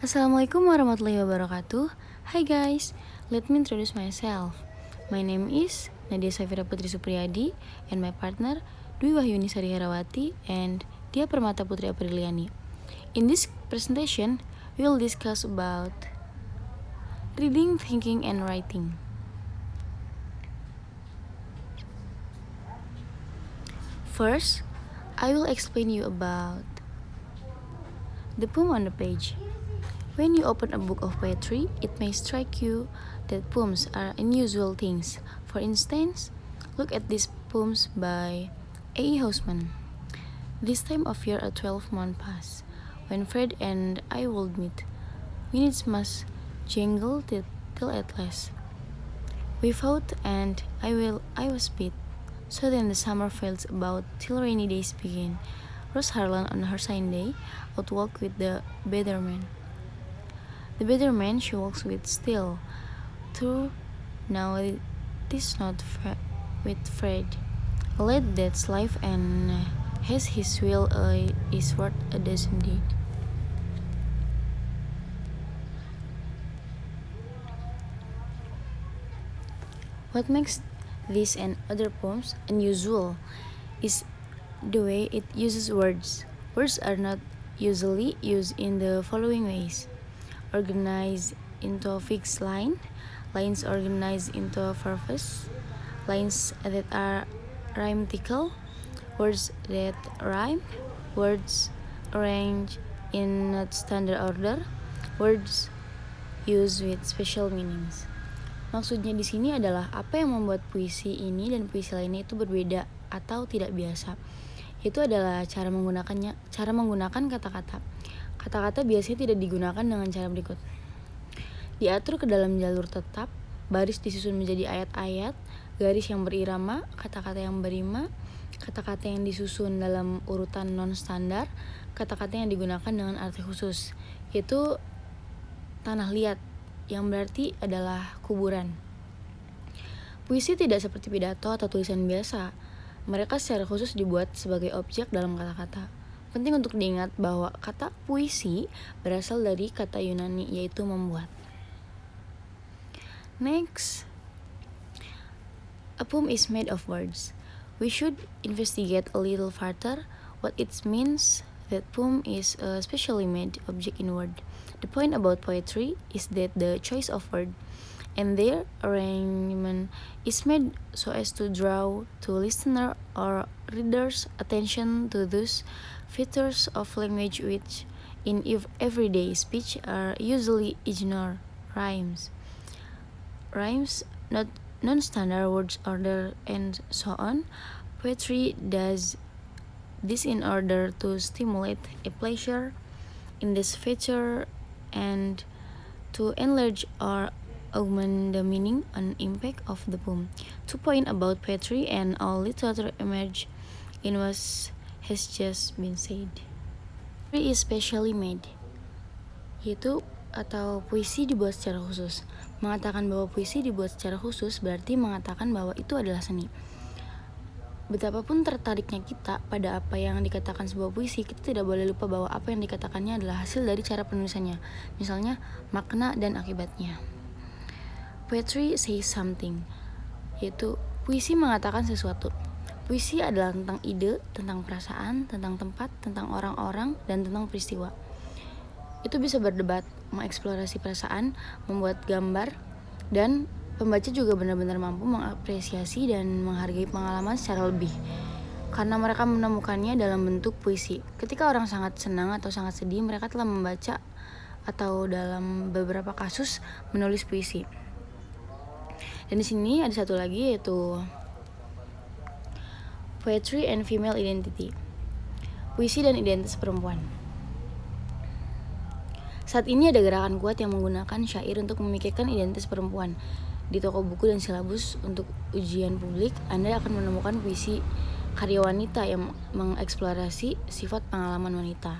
Assalamualaikum warahmatullahi wabarakatuh. Hi guys, let me introduce myself. My name is Nadia Safira Putri Supriyadi and my partner Dwi Wahyuni Sari Herawati and Dia Permata Putri Apriliani. In this presentation, we will discuss about reading, thinking, and writing. First, I will explain you about the poem on the page. When you open a book of poetry, it may strike you that poems are unusual things. For instance, look at these poems by A.E. Housman. This time of year a 12-month pass, when Fred and I would meet. Minutes must jangle till at last. We fought and I was beat. So then the summer fails about till rainy days begin. Rose Harlan on her sign day would walk with the better man. The better man she walks with still. True, now it is not with Fred. A lad that's life and has his will is worth a dozen deed. What makes this and other poems unusual is the way it uses words. Words are not usually used in the following ways: organized into a fixed line, lines organized into a purpose, lines that are rhymatical, words that rhyme, words arranged in not standard order, words used with special meanings. Maksudnya di sini adalah apa yang membuat puisi ini dan puisi lainnya itu berbeda atau tidak biasa. Itu adalah cara menggunakan kata-kata. Kata-kata biasanya tidak digunakan dengan cara berikut. Diatur ke dalam jalur tetap, baris disusun menjadi ayat-ayat, garis yang berirama, kata-kata yang berima, kata-kata yang disusun dalam urutan non-standar, kata-kata yang digunakan dengan arti khusus, yaitu tanah liat, yang berarti adalah kuburan. Puisi tidak seperti pidato atau tulisan biasa. Mereka secara khusus dibuat sebagai objek dalam kata-kata. Penting untuk diingat bahwa kata puisi berasal dari kata Yunani, yaitu membuat. Next, a poem is made of words. We should investigate a little further what it means that poem is a specially made object in word. The point about poetry is that the choice of word and their arrangement is made so as to draw to listener or reader's attention to those features of language which in everyday speech are usually ignored. Rhymes, not non-standard words order, and so on. Poetry does this in order to stimulate a pleasure in this feature and to enlarge or augment the meaning and impact of the poem. 2 points about poetry and all literature emerge in what has just been said. Poetry is specially made, yaitu atau puisi dibuat secara khusus. Mengatakan bahwa puisi dibuat secara khusus berarti mengatakan bahwa itu adalah seni. Betapapun tertariknya kita pada apa yang dikatakan sebuah puisi, kita tidak boleh lupa bahwa apa yang dikatakannya adalah hasil dari cara penulisannya. Misalnya, makna dan akibatnya. Poetry says something, yaitu puisi mengatakan sesuatu. Puisi adalah tentang ide, tentang perasaan, tentang tempat, tentang orang-orang, dan tentang peristiwa. Itu bisa berdebat, mengeksplorasi perasaan, membuat gambar, dan pembaca juga benar-benar mampu mengapresiasi dan menghargai pengalaman secara lebih, karena mereka menemukannya dalam bentuk puisi. Ketika orang sangat senang atau sangat sedih, mereka telah membaca atau dalam beberapa kasus menulis puisi. Dan di sini ada satu lagi, yaitu poetry and female identity, puisi dan identitas perempuan. Saat ini ada gerakan kuat yang menggunakan syair untuk memikirkan identitas perempuan. Di toko buku dan silabus untuk ujian publik, Anda akan menemukan puisi karya wanita yang mengeksplorasi sifat pengalaman wanita.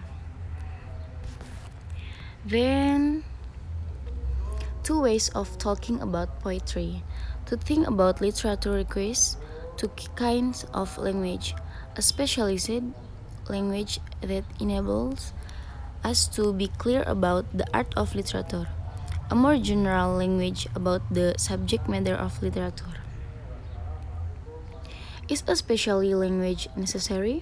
Then, 2 ways of talking about poetry. To think about literature requires 2 kinds of language: a specialized language that enables us to be clear about the art of literature, a more general language about the subject matter of literature. Is a special language necessary?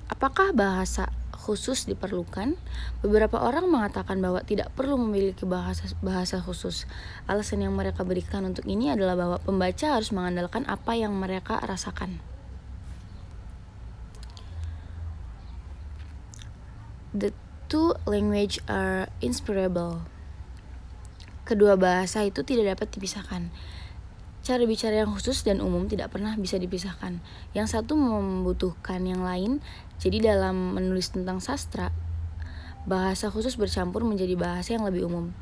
Apakah bahasa khusus diperlukan? Beberapa orang mengatakan bahwa tidak perlu memiliki bahasa khusus. Alasan yang mereka berikan untuk ini adalah bahwa pembaca harus mengandalkan apa yang mereka rasakan. The two languages are inseparable. Kedua bahasa itu tidak dapat dipisahkan. Cara bicara yang khusus dan umum tidak pernah bisa dipisahkan. Yang satu membutuhkan yang lain. Jadi dalam menulis tentang sastra, bahasa khusus bercampur menjadi bahasa yang lebih umum.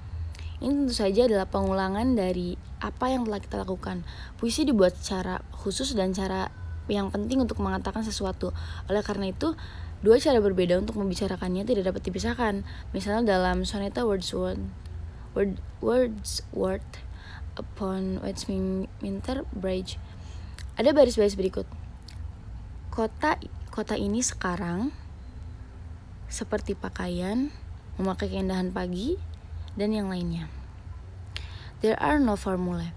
Ini tentu saja adalah pengulangan dari apa yang telah kita lakukan. Puisi dibuat secara khusus dan cara yang penting untuk mengatakan sesuatu. Oleh karena itu, dua cara berbeda untuk membicarakannya tidak dapat dipisahkan. Misalnya dalam soneta Wordsworth upon Westminster Bridge, ada baris-baris berikut. Kota ini sekarang seperti pakaian, memakai keindahan pagi, dan yang lainnya. There are no formula.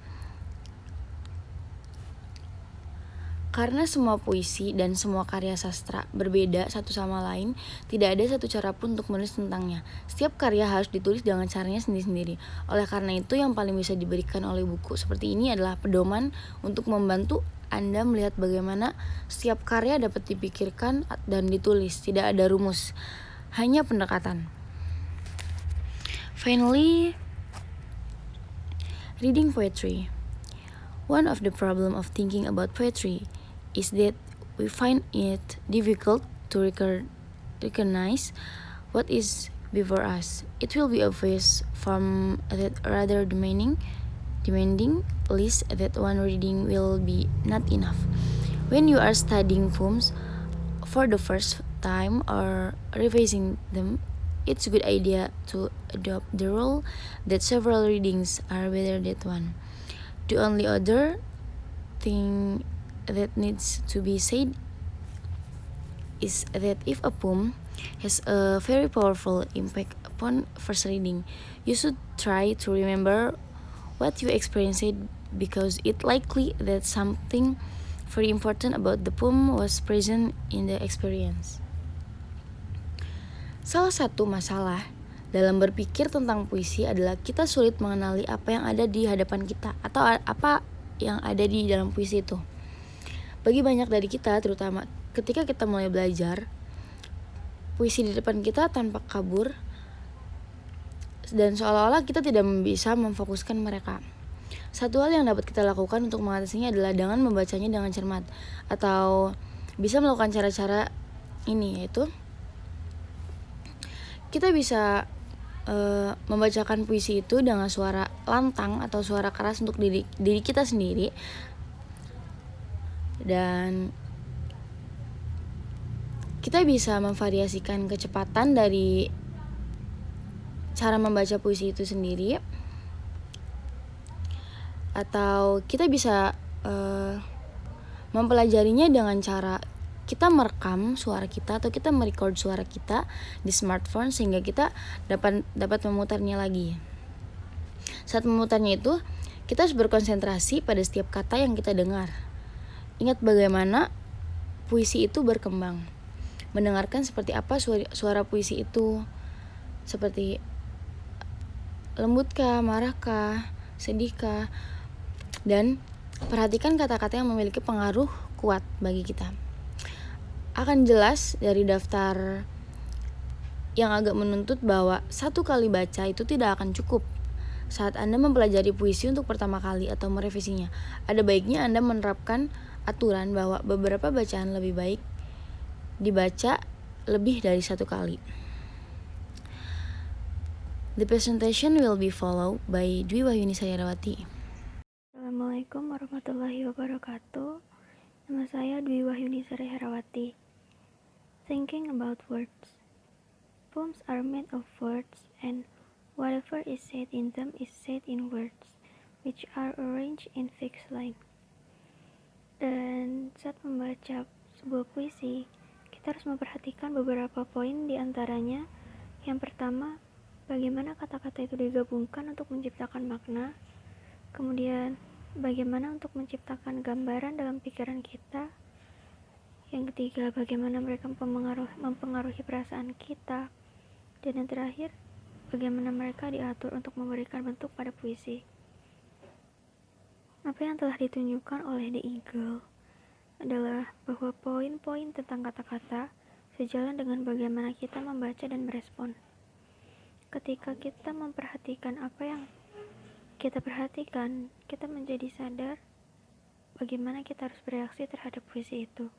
Karena semua puisi dan semua karya sastra berbeda satu sama lain, tidak ada satu cara pun untuk menulis tentangnya. Setiap karya harus ditulis dengan caranya sendiri-sendiri. Oleh karena itu, yang paling bisa diberikan oleh buku seperti ini adalah pedoman untuk membantu Anda melihat bagaimana setiap karya dapat dipikirkan dan ditulis. Tidak ada rumus, hanya pendekatan. Finally, reading poetry. One of the problem of thinking about poetry is that we find it difficult to recognize what is before us. It will be obvious from that rather demanding list that one reading will be not enough. When you are studying poems for the first time or revising them, it's a good idea to adopt the rule that several readings are better than one. The only other thing that needs to be said is that if a poem has a very powerful impact upon first reading, you should try to remember what you experienced, because it's likely that something very important about the poem was present in the experience. Salah satu masalah dalam berpikir tentang puisi adalah kita sulit mengenali apa yang ada di hadapan kita atau apa yang ada di dalam puisi itu. Bagi banyak dari kita, terutama ketika kita mulai belajar, puisi di depan kita tampak kabur dan seolah-olah kita tidak bisa memfokuskan mereka. Satu hal yang dapat kita lakukan untuk mengatasinya adalah dengan membacanya dengan cermat, atau bisa melakukan cara-cara ini, yaitu kita bisa membacakan puisi itu dengan suara lantang atau suara keras untuk diri kita sendiri. Dan kita bisa memvariasikan kecepatan dari cara membaca puisi itu sendiri, atau kita bisa mempelajarinya dengan cara kita merekam suara kita atau kita merecord suara kita di smartphone sehingga kita dapat memutarnya lagi. Saat memutarnya itu, kita harus berkonsentrasi pada setiap kata yang kita dengar. Ingat bagaimana puisi itu berkembang. Mendengarkan seperti apa suara puisi itu. Seperti lembutkah, marahkah, sedihkah. Dan perhatikan kata-kata yang memiliki pengaruh kuat bagi kita. Akan jelas dari daftar yang agak menuntut bahwa satu kali baca itu tidak akan cukup. Saat Anda mempelajari puisi untuk pertama kali atau merevisinya, ada baiknya Anda menerapkan aturan bahwa beberapa bacaan lebih baik dibaca lebih dari satu kali. The presentation will be followed by Dwi Wahyuni Sayarawati. Assalamualaikum warahmatullahi wabarakatuh. Nama saya Dwi Wahyuni Sayarawati. Thinking about words. Poems are made of words, and whatever is said in them is said in words, which are arranged in fixed line. Dan saat membaca sebuah puisi, kita harus memperhatikan beberapa poin di antaranya, Yang pertama, bagaimana kata-kata itu digabungkan untuk menciptakan makna. Kemudian, bagaimana untuk menciptakan gambaran dalam pikiran kita. Yang ketiga, bagaimana mereka mempengaruhi perasaan kita. Dan yang terakhir, bagaimana mereka diatur untuk memberikan bentuk pada puisi. Apa yang telah ditunjukkan oleh The Eagle adalah bahwa poin-poin tentang kata-kata sejalan dengan bagaimana kita membaca dan merespon. Ketika kita memperhatikan apa yang kita perhatikan, kita menjadi sadar bagaimana kita harus bereaksi terhadap puisi itu.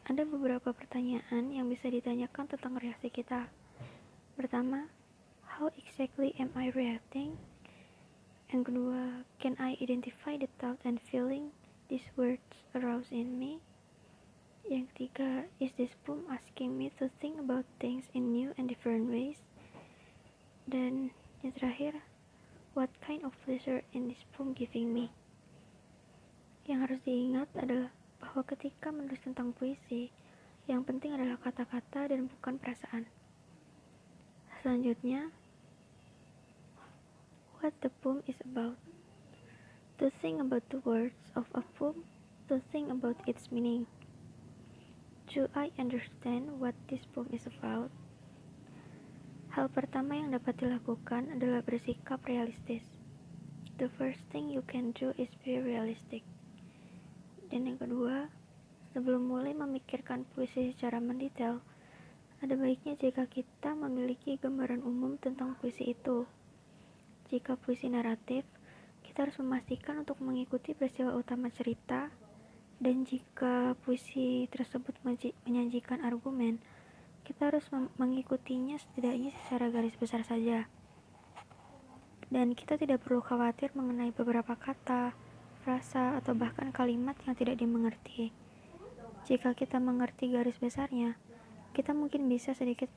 Ada beberapa pertanyaan yang bisa ditanyakan tentang reaksi kita. Pertama, how exactly am I reacting? Yang kedua, can I identify the thought and feeling these words arouse in me? Yang ketiga, is this poem asking me to think about things in new and different ways? Dan yang terakhir, what kind of pleasure in this poem giving me? Yang harus diingat adalah bahwa ketika menulis tentang puisi, yang penting adalah kata-kata dan bukan perasaan. Selanjutnya, what the poem is about. To think about the words of a poem, to think about its meaning. Do I understand what this poem is about? Hal pertama yang dapat dilakukan adalah bersikap realistis. The first thing you can do is be realistic. Dan yang kedua, sebelum mulai memikirkan puisi secara mendetail, ada baiknya jika kita memiliki gambaran umum tentang puisi itu. Jika puisi naratif, kita harus memastikan untuk mengikuti peristiwa utama cerita, dan jika puisi tersebut menyajikan argumen, kita harus mengikutinya setidaknya secara garis besar saja. Dan kita tidak perlu khawatir mengenai beberapa kata, frasa, atau bahkan kalimat yang tidak dimengerti. Jika kita mengerti garis besarnya, kita mungkin bisa sedikit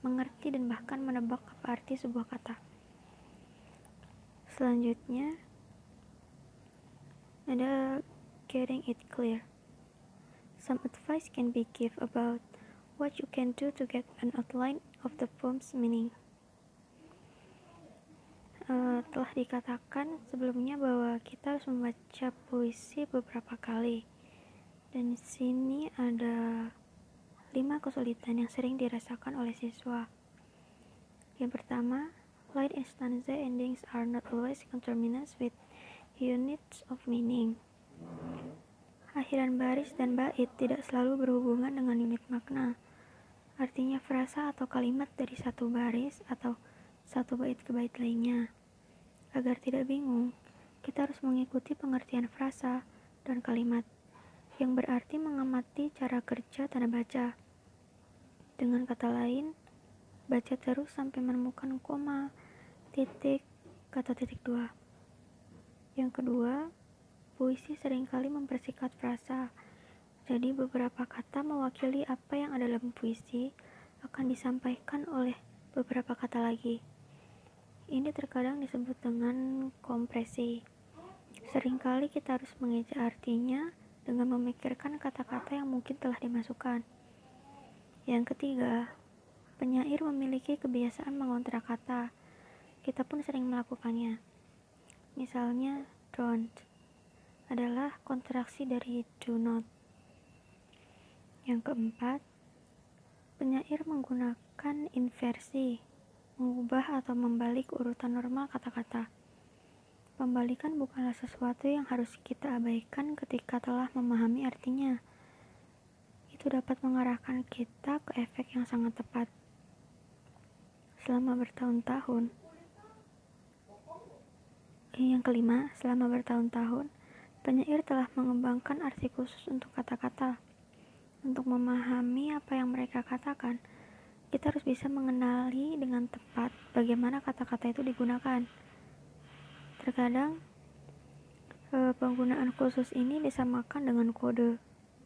mengerti dan bahkan menebak apa arti sebuah kata. Selanjutnya, ada getting it clear. Some advice can be given about what you can do to get an outline of the poem's meaning. Telah dikatakan sebelumnya bahwa kita harus membaca puisi beberapa kali. Dan di sini ada 5 kesulitan yang sering dirasakan oleh siswa. Yang pertama, line and stanza endings are not always conterminous with units of meaning. Akhiran baris dan bait tidak selalu berhubungan dengan unit makna. Artinya frasa atau kalimat dari satu baris atau satu bait ke bait lainnya. Agar tidak bingung, kita harus mengikuti pengertian frasa dan kalimat, yang berarti mengamati cara kerja tanda baca. Dengan kata lain, baca terus sampai menemukan koma, titik, kata titik dua. Yang kedua, puisi seringkali mempersingkat frasa. Jadi beberapa kata mewakili apa yang ada dalam puisi akan disampaikan oleh beberapa kata lagi. Ini terkadang disebut dengan kompresi. Seringkali kita harus mengeja artinya dengan memikirkan kata-kata yang mungkin telah dimasukkan. Yang ketiga, penyair memiliki kebiasaan mengontrak kata. Kita pun sering melakukannya. Misalnya, don't adalah kontraksi dari do not. Yang keempat, penyair menggunakan inversi, mengubah atau membalik urutan normal kata-kata. Pembalikan bukanlah sesuatu yang harus kita abaikan ketika telah memahami artinya. Itu dapat mengarahkan kita ke efek yang sangat tepat. Selama bertahun-tahun. Yang kelima, selama bertahun-tahun, penyair telah mengembangkan arti khusus untuk kata-kata. Untuk memahami apa yang mereka katakan, kita harus bisa mengenali dengan tepat bagaimana kata-kata itu digunakan. Terkadang, penggunaan khusus ini disamakan dengan kode,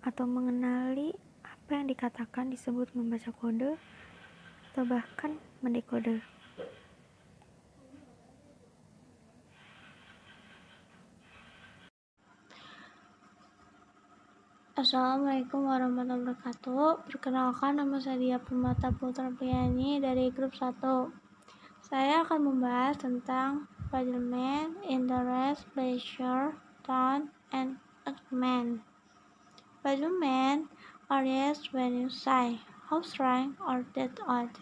atau mengenali apa yang dikatakan disebut membaca kode, atau bahkan mendekode. Assalamualaikum warahmatullahi wabarakatuh. Perkenalkan, nama saya Dia Permata Putra Priani dari grup 1. Saya akan membahas tentang Spider-Man, interest, pleasure, tone, and excitement. Spider-Man arises when you say, how strong or that odd?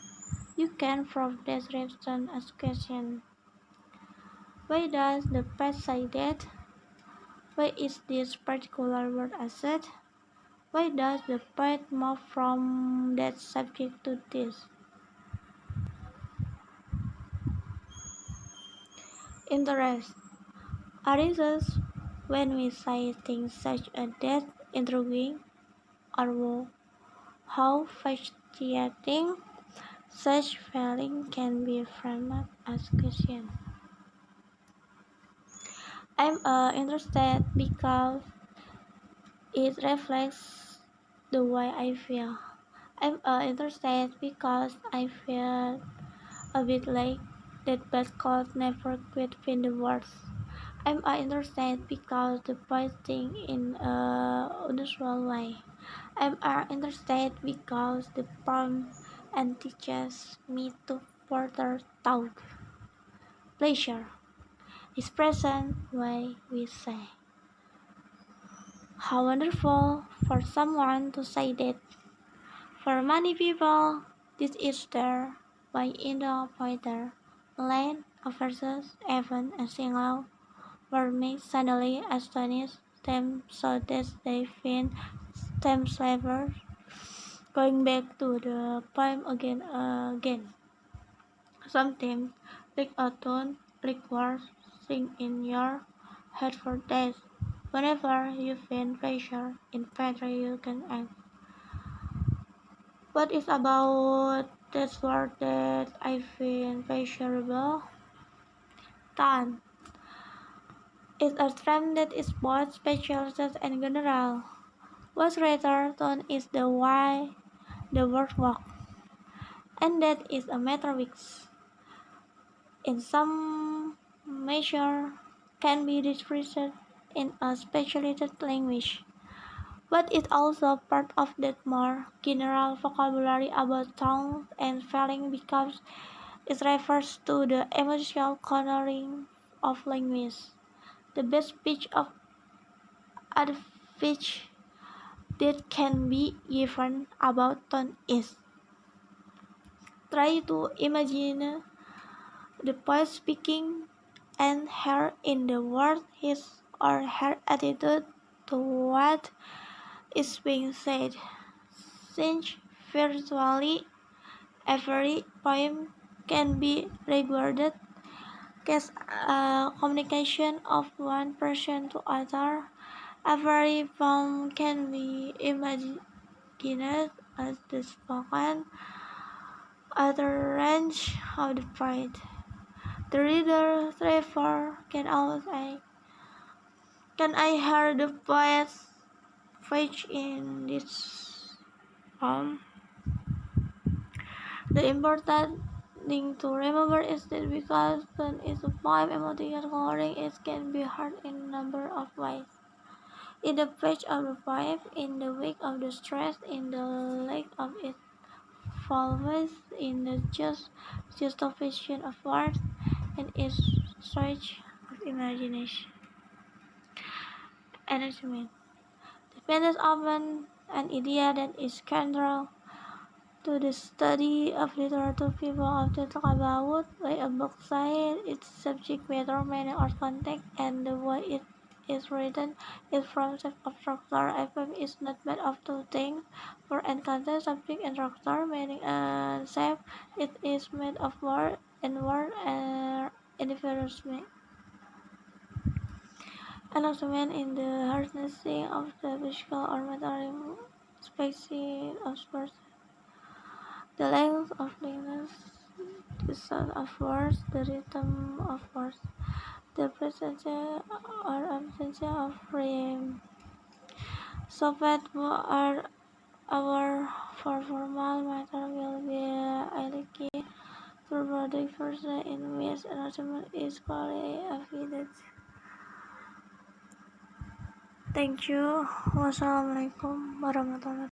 You can prove description as question. Why does the pet say that? Why is this particular word asset? Why does the pet move from that subject to this? Interest arises when we say things such as that, intriguing, or wow. How fascinating such feeling can be framed as question. I'm interested because it reflects the way I feel. I'm interested because I feel a bit like that but could never quite find the words. I'm interested because the poet thinks in a unusual way. I'm interested because the poem and teaches me to further thought. Pleasure is present way we say. How wonderful for someone to say that. For many people, this is their way in the poetry, land, a verses, even a single word may suddenly astonish them so that they find themselves going back to the poem again and again. Sometimes, like a tune, like words, sing in your head for days. Whenever you find pleasure in poetry, you can ask, what is about this word that I find pleasurable? Tone is a term that is both specialized and general. What's rather tone is the way the word works, and that is a matter which, in some measure, can be expressed in a specialized language. But it's also part of that more general vocabulary about tone and feeling because it refers to the emotional coloring of language. The best pitch of advantage that can be given about tone is try to imagine the poet speaking and her in the word his or her attitude to what is being said. Since virtually every poem can be regarded as a communication of one person to another, every poem can be imagined as the spoken utterance of the poet. The reader, therefore, can always ask, can I hear the poet's voice in this poem? The important thing to remember is that because tone is a poem, emotional coloring, it can be heard in a number of ways. In the page of the poem, in the wake of the stress, in the lack of its fullness, in the justification of words, and its stretch of imagination. Enhancement depends upon an idea that is central to the study of literature. People often talk about why a book says its subject matter, meaning, or context, and the way it is written is from shape of structure. A poem is not made of two things, word and content, subject and structure, meaning and shape. It is made of word and word and environment. Enhancement in the harnessing of the physical or material species of words. The length of likeness, the sound of words, the rhythm of words, the presence or absence of rhyme. So that our for formal matter will be highly key to the person in which enhancement is clearly evident. Thank you. Wassalamualaikum warahmatullahi wabarakatuh.